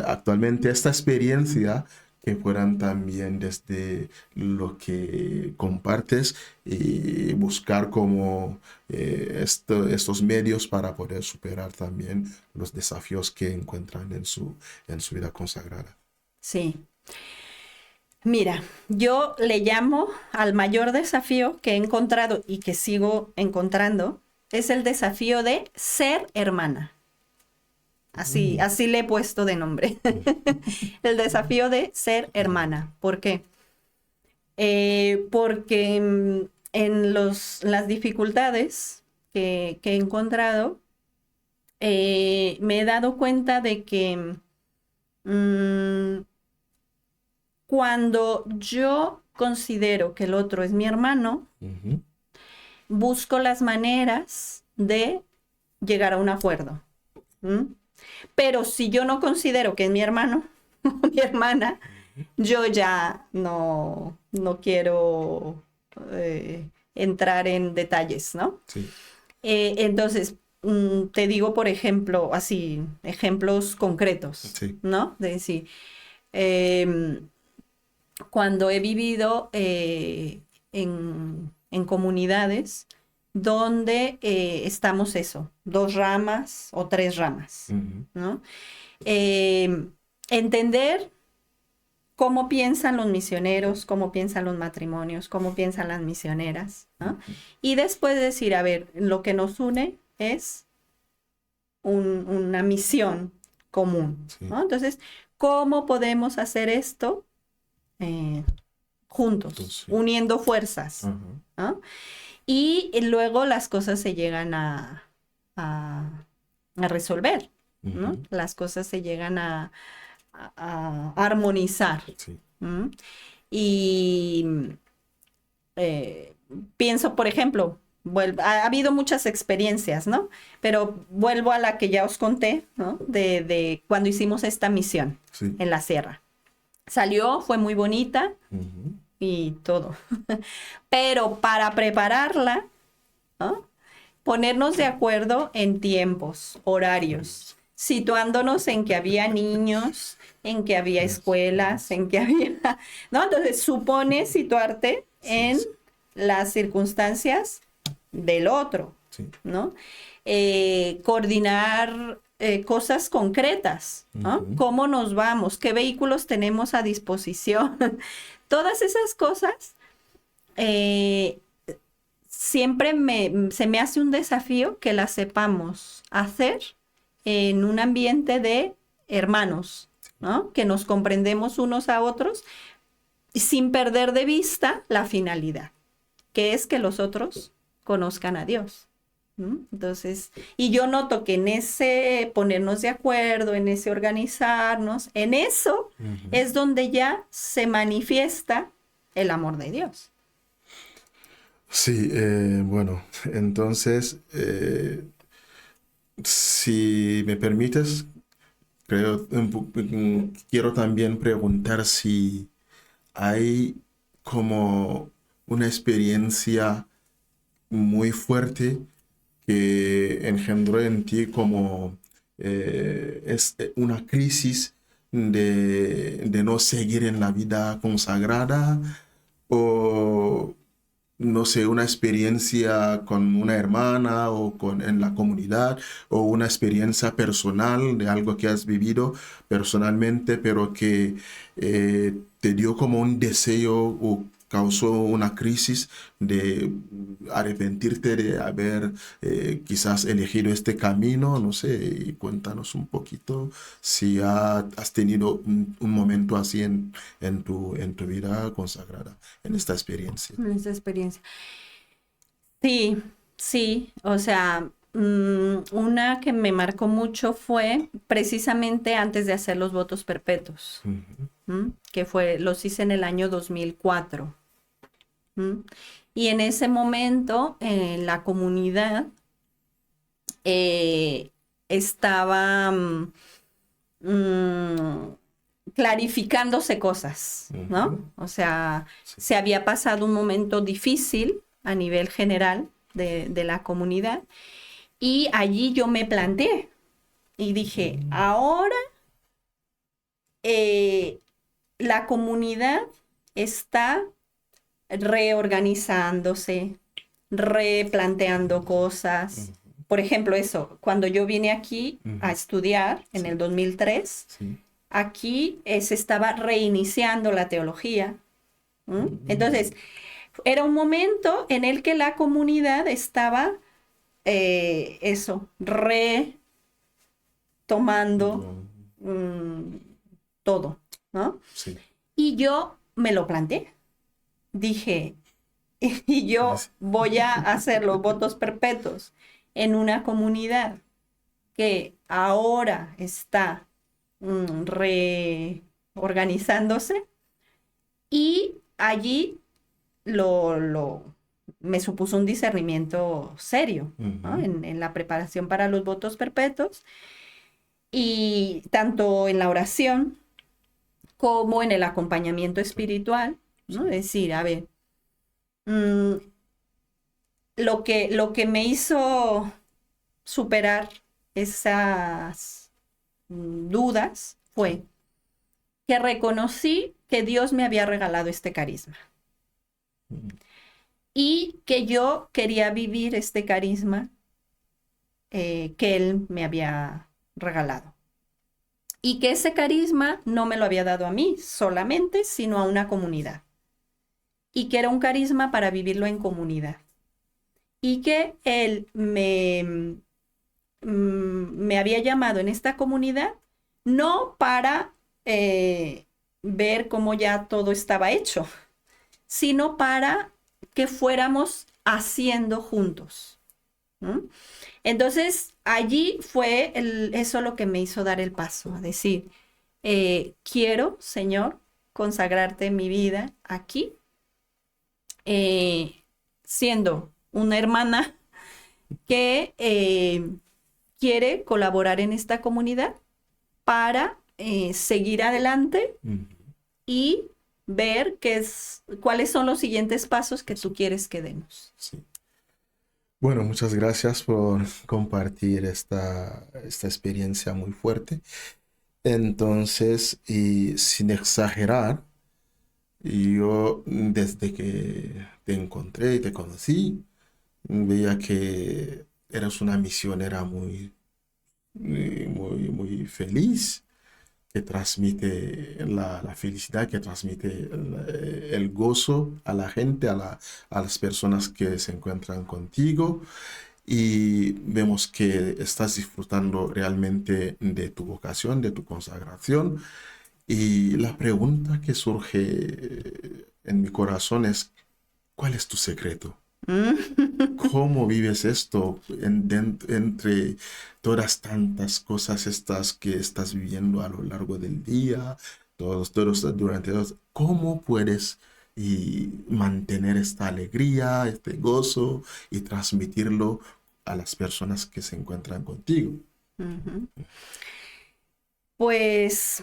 actualmente esta experiencia, que puedan también desde lo que compartes y buscar como estos medios para poder superar también los desafíos que encuentran en su vida consagrada. Sí. Mira, yo le llamo al mayor desafío que he encontrado y que sigo encontrando, es el desafío de ser hermana. Así, Mm, así le he puesto de nombre. El desafío de ser hermana. ¿Por qué? Porque en las dificultades que he encontrado, me he dado cuenta de que mm, cuando yo considero que el otro es mi hermano, ujú, busco las maneras de llegar a un acuerdo. ¿M? Pero si yo no considero que es mi hermano o mi hermana, yo ya no quiero entrar en detalles, ¿no? sí, Entonces, te digo, por ejemplo, así, ejemplos concretos, sí. ¿no? De decir, em, cuando he vivido en comunidades donde estamos eso, dos ramas o tres ramas, Ujú, ¿no? Entender cómo piensan los misioneros, cómo piensan los matrimonios, cómo piensan las misioneras, ¿no? ujú, Y después decir, a ver, lo que nos une es una misión común, sí. ¿no? Entonces, ¿cómo podemos hacer esto eh, juntos, Entonces, sí. uniendo fuerzas, Ajá. ¿no? Y luego las cosas se llegan a resolver, ¿no? Ujú, Las cosas se llegan a armonizar. sí. ¿M? Y eh, pienso, por ejemplo, ha habido muchas experiencias, ¿no? Pero vuelvo a la que ya os conté, ¿no? De cuando hicimos esta misión Sí. en la sierra. Salió, fue muy bonita Ujú, y todo. Pero para prepararla, ¿no? Ponernos de acuerdo en tiempos, horarios, situándonos en que había niños, en que había escuelas, en que había, ¿no? Entonces supone situarte sí, en sí, las circunstancias del otro, sí. ¿no? Coordinar cosas concretas, ¿no? ¿Cómo nos vamos? ¿Qué vehículos tenemos a disposición? Todas esas cosas siempre se me hace un desafío que las sepamos hacer en un ambiente de hermanos, ¿no? Que nos comprendemos unos a otros sin perder de vista la finalidad, que es que los otros conozcan a Dios. Entonces, y yo noto que en ese ponernos de acuerdo, en ese organizarnos, en eso es donde ya se manifiesta el amor de Dios. Sí, bueno, entonces, si me permites, quiero también preguntar si hay como una experiencia muy fuerte que engendró en ti como es una crisis de no seguir en la vida consagrada o no sé, una experiencia con una hermana o en la comunidad o una experiencia personal de algo que has vivido personalmente, pero que te dio como un deseo o causó una crisis de arrepentirte de haber quizás elegido este camino, no sé, y cuéntanos un poquito si has tenido un momento así en tu vida consagrada, en esta experiencia. En esta experiencia. Sí, sí, o sea, una que me marcó mucho fue precisamente antes de hacer los votos perpetuos, que los hice en el año 2004. Y en ese momento, en la comunidad, estaba clarificándose cosas, ¿no? O sea, Sí. se había pasado un momento difícil a nivel general de la comunidad y allí yo me planteé y dije, ahora la comunidad está reorganizándose, replanteando cosas. Por ejemplo, eso, cuando yo vine aquí a estudiar en el 2003, Sí. aquí se estaba reiniciando la teología. Entonces, era un momento en el que la comunidad estaba, retomando todo, ¿no? Sí. Y yo me lo planteé. Dije, y yo voy a hacer los votos perpetuos en una comunidad que ahora está reorganizándose y allí me supuso un discernimiento serio, ¿no? En la preparación para los votos perpetuos y tanto en la oración como en el acompañamiento espiritual, ¿no? Es decir, a ver, lo que me hizo superar esas dudas fue que reconocí que Dios me había regalado este carisma y que yo quería vivir este carisma que Él me había regalado. Y que ese carisma no me lo había dado a mí solamente, sino a una comunidad. Y que era un carisma para vivirlo en comunidad. Y que Él me había llamado en esta comunidad no para ver cómo ya todo estaba hecho, sino para que fuéramos haciendo juntos. Entonces, allí fue eso lo que me hizo dar el paso, a decir, quiero, Señor, consagrarte mi vida aquí, siendo una hermana que quiere colaborar en esta comunidad para seguir adelante y ver cuáles son los siguientes pasos que tú quieres que demos. Sí. Bueno, muchas gracias por compartir esta experiencia muy fuerte. Entonces, y sin exagerar, yo desde que te encontré y te conocí, veía que eras una misionera muy muy feliz, que transmite la felicidad, que transmite el gozo a la gente, a las personas que se encuentran contigo. Y vemos que estás disfrutando realmente de tu vocación, de tu consagración. Y la pregunta que surge en mi corazón es, ¿cuál es tu secreto? ¿Cómo vives esto entre todas tantas cosas estas que estás viviendo a lo largo del día, durante los, ¿cómo puedes mantener esta alegría, este gozo y transmitirlo a las personas que se encuentran contigo? Ujú. Pues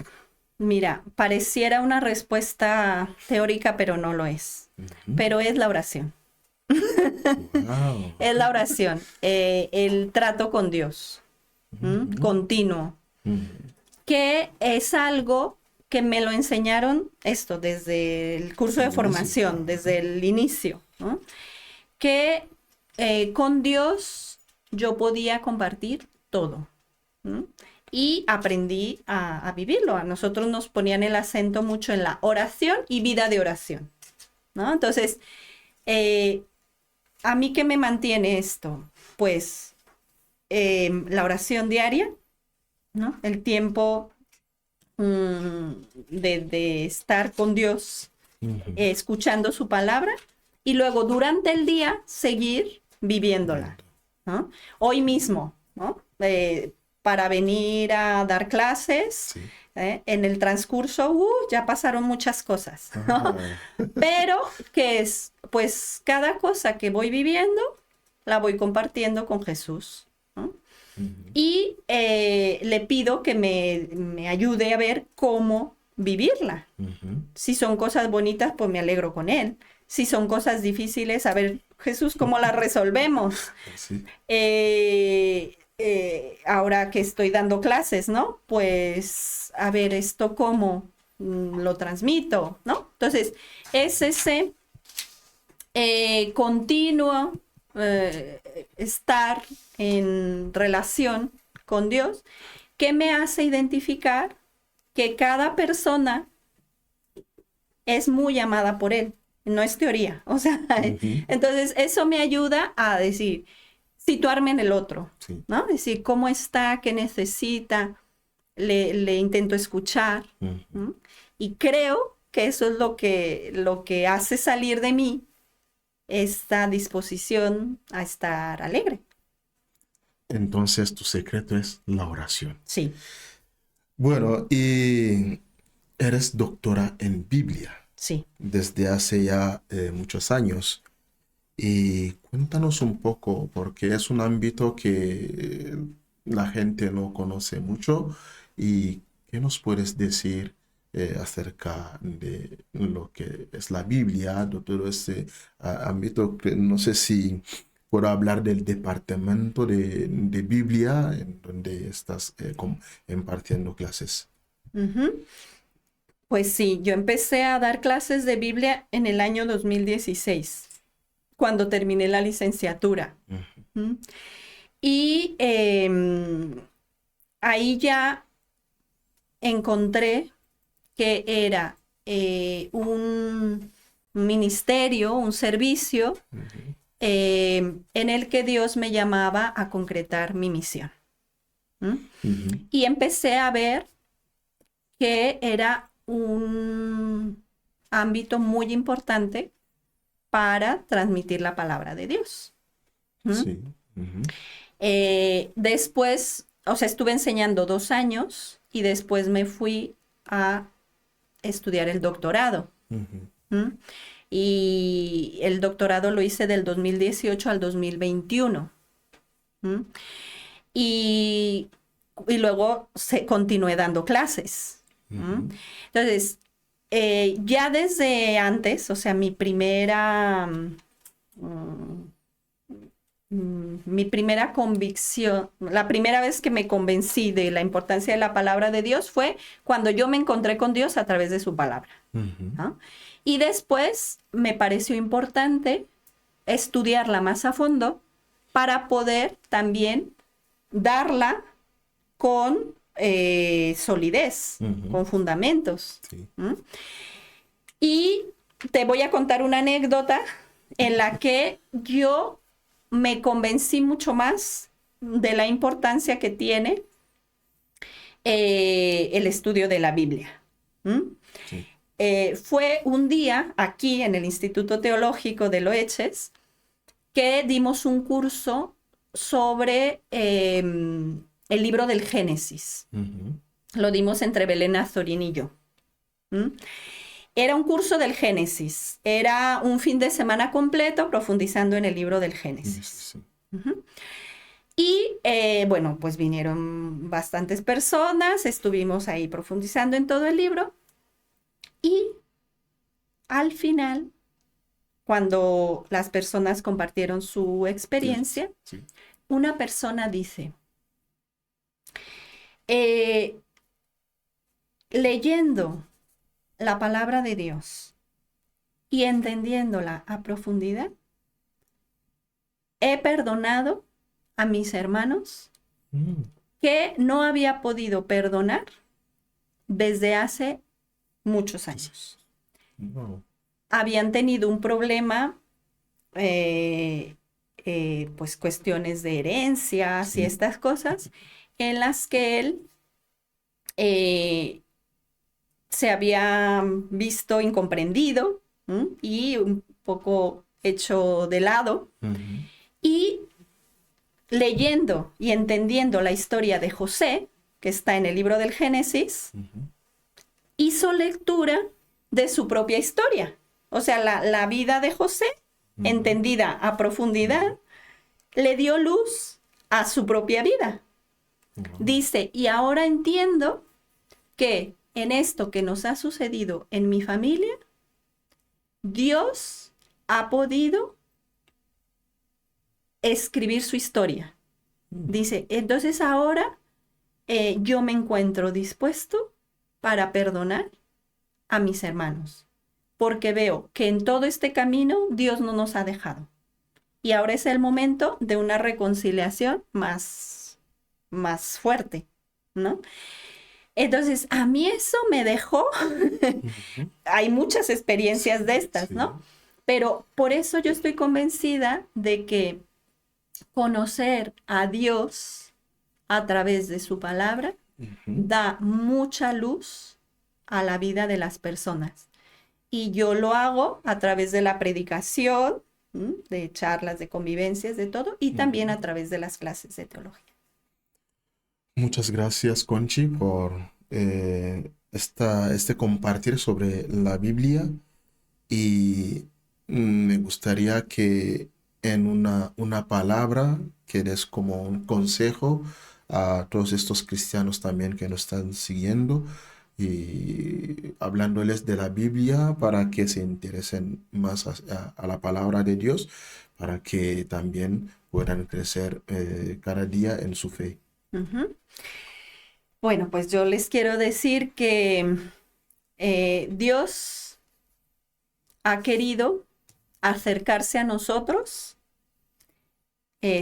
mira, pareciera una respuesta teórica, pero no lo es. Ujú. Pero es la oración. Wow. Es la oración, el trato con Dios, Ujú. continuo, Ujú. que es algo que me lo enseñaron esto desde el curso de Desde el inicio. formación, desde el inicio, ¿no? Que con Dios yo podía compartir todo. ¿Mm? Y aprendí a vivirlo. A nosotros nos ponían el acento mucho en la oración y vida de oración, ¿no? Entonces, eh, ¿a mí qué me mantiene esto? Pues la oración diaria, ¿no? El tiempo de estar con Dios, Ujú. escuchando su palabra y luego durante el día seguir viviéndola, Viendo. ¿no? Hoy mismo, ¿no? Para venir a dar clases, Sí. en el transcurso, ya pasaron muchas cosas, ¿no? Ah. Pero, ¿qué es? Pues cada cosa que voy viviendo, la voy compartiendo con Jesús, ¿no? Ujú. Y le pido que me ayude a ver cómo vivirla. Ujú. Si son cosas bonitas, pues me alegro con él. Si son cosas difíciles, a ver, Jesús, ¿cómo las resolvemos? Sí. Ahora que estoy dando clases, ¿no? Pues, a ver, esto cómo lo transmito, ¿no? Entonces, es ese continuo estar en relación con Dios que me hace identificar que cada persona es muy amada por Él. No es teoría. O sea, Ujú. entonces eso me ayuda a decir, situarme en el otro, Sí. ¿no? Decir, ¿cómo está? ¿Qué necesita? Le intento escuchar. Ujú. ¿Mm? Y creo que eso es lo que hace salir de mí esta disposición a estar alegre. Entonces tu secreto es la oración. Sí, Bueno, y eres doctora en Biblia sí. desde hace ya muchos años. Y cuéntanos un poco, porque es un ámbito que la gente no conoce mucho. ¿Y qué nos puedes decir acerca de lo que es la Biblia, de todo ese ámbito? Que no sé si puedo hablar del departamento de Biblia en donde estás impartiendo clases. Ujú. Pues sí, yo empecé a dar clases de Biblia en el año 2016, cuando terminé la licenciatura. Ujú. ¿Mm? Y ahí ya encontré que era un ministerio, un servicio Ujú. en el que Dios me llamaba a concretar mi misión. ¿Mm? Ujú. Y empecé a ver que era un ámbito muy importante para transmitir la palabra de Dios. ¿Mm? Sí. Ujú. Después, o sea, estuve enseñando 2 años y después me fui a estudiar el doctorado. Ujú. ¿Mm? Y el doctorado lo hice del 2018 al 2021. ¿Mm? Y, y luego continué dando clases. ¿Mm? Ujú. Entonces, ya desde antes, o sea, mi primera convicción, la primera vez que me convencí de la importancia de la palabra de Dios fue cuando yo me encontré con Dios a través de su palabra, Ujú. ¿no? Y después me pareció importante estudiarla más a fondo para poder también darla con solidez, con fundamentos. Sí. ¿Mm? Y te voy a contar una anécdota en la que yo me convencí mucho más de la importancia que tiene el estudio de la Biblia. ¿Mm? Sí. Fue un día aquí en el Instituto Teológico de Loeches que dimos un curso sobre el libro del Génesis. Ujú. Lo dimos entre Belén Azorín y yo. ¿Mm? Era un curso del Génesis. Era un fin de semana completo profundizando en el libro del Génesis. Sí. Ujú. Y bueno, pues vinieron bastantes personas, estuvimos ahí profundizando en todo el libro y al final, cuando las personas compartieron su experiencia, Sí. una persona dice, eh, leyendo la palabra de Dios y entendiéndola a profundidad, he perdonado a mis hermanos Mm. que no había podido perdonar desde hace muchos años. Wow. Habían tenido un problema, pues cuestiones de herencias y Sí. estas cosas, en las que él se había visto incomprendido, ¿m? Y un poco hecho de lado. Ujú. Y leyendo y entendiendo la historia de José, que está en el libro del Génesis, Ujú. hizo lectura de su propia historia. O sea, la vida de José, Ujú. entendida a profundidad, le dio luz a su propia vida. Wow. Dice, y ahora entiendo que en esto que nos ha sucedido en mi familia, Dios ha podido escribir su historia. Dice, entonces ahora yo me encuentro dispuesto para perdonar a mis hermanos, porque veo que en todo este camino Dios no nos ha dejado. Y ahora es el momento de una reconciliación más fuerte, ¿no? Entonces, a mí eso me dejó, Ujú. hay muchas experiencias de estas, Sí. ¿no? Pero por eso yo estoy convencida de que conocer a Dios a través de su palabra Ujú. da mucha luz a la vida de las personas. Y yo lo hago a través de la predicación, de charlas, de convivencias, de todo, y también a través de las clases de teología. Muchas gracias, Conchi, por este compartir sobre la Biblia y me gustaría que en una palabra que des como un consejo a todos estos cristianos también que nos están siguiendo y hablándoles de la Biblia para que se interesen más a la palabra de Dios, para que también puedan crecer cada día en su fe. Ujú. Bueno, pues yo les quiero decir que Dios ha querido acercarse a nosotros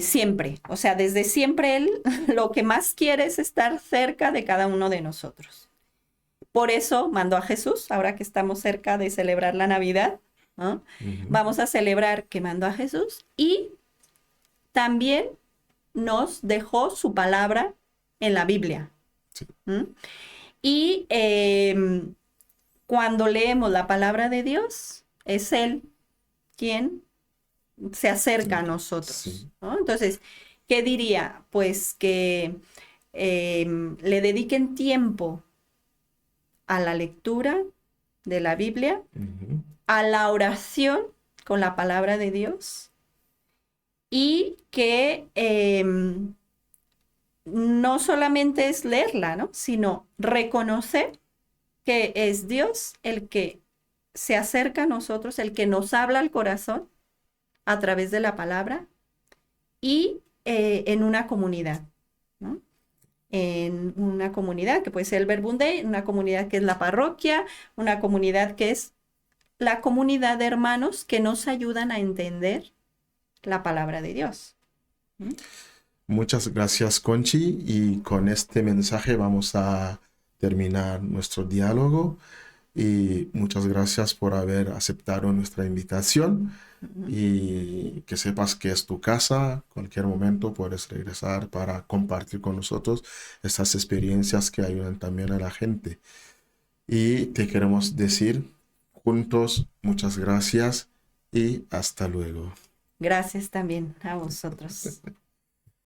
siempre. O sea, desde siempre Él lo que más quiere es estar cerca de cada uno de nosotros. Por eso mandó a Jesús, ahora que estamos cerca de celebrar la Navidad, ¿no? Ujú. Vamos a celebrar que mandó a Jesús y también nos dejó su palabra en la Biblia. Sí. ¿Mm? Y cuando leemos la palabra de Dios, es Él quien se acerca a nosotros, Sí. ¿no? Entonces, ¿qué diría? Pues que le dediquen tiempo a la lectura de la Biblia, Ujú. a la oración con la palabra de Dios y que no solamente es leerla, ¿no? Sino reconocer que es Dios el que se acerca a nosotros, el que nos habla al corazón a través de la palabra y en una comunidad, ¿no? En una comunidad que puede ser el Verbunday, una comunidad que es la parroquia, una comunidad que es la comunidad de hermanos que nos ayudan a entender la palabra de Dios. ¿Mm? Muchas gracias, Conchi, y con este mensaje vamos a terminar nuestro diálogo. Y muchas gracias por haber aceptado nuestra invitación Ujú. y que sepas que es tu casa. Cualquier momento puedes regresar para compartir con nosotros estas experiencias que ayudan también a la gente. Y te queremos decir juntos muchas gracias y hasta luego. Gracias también a vosotros.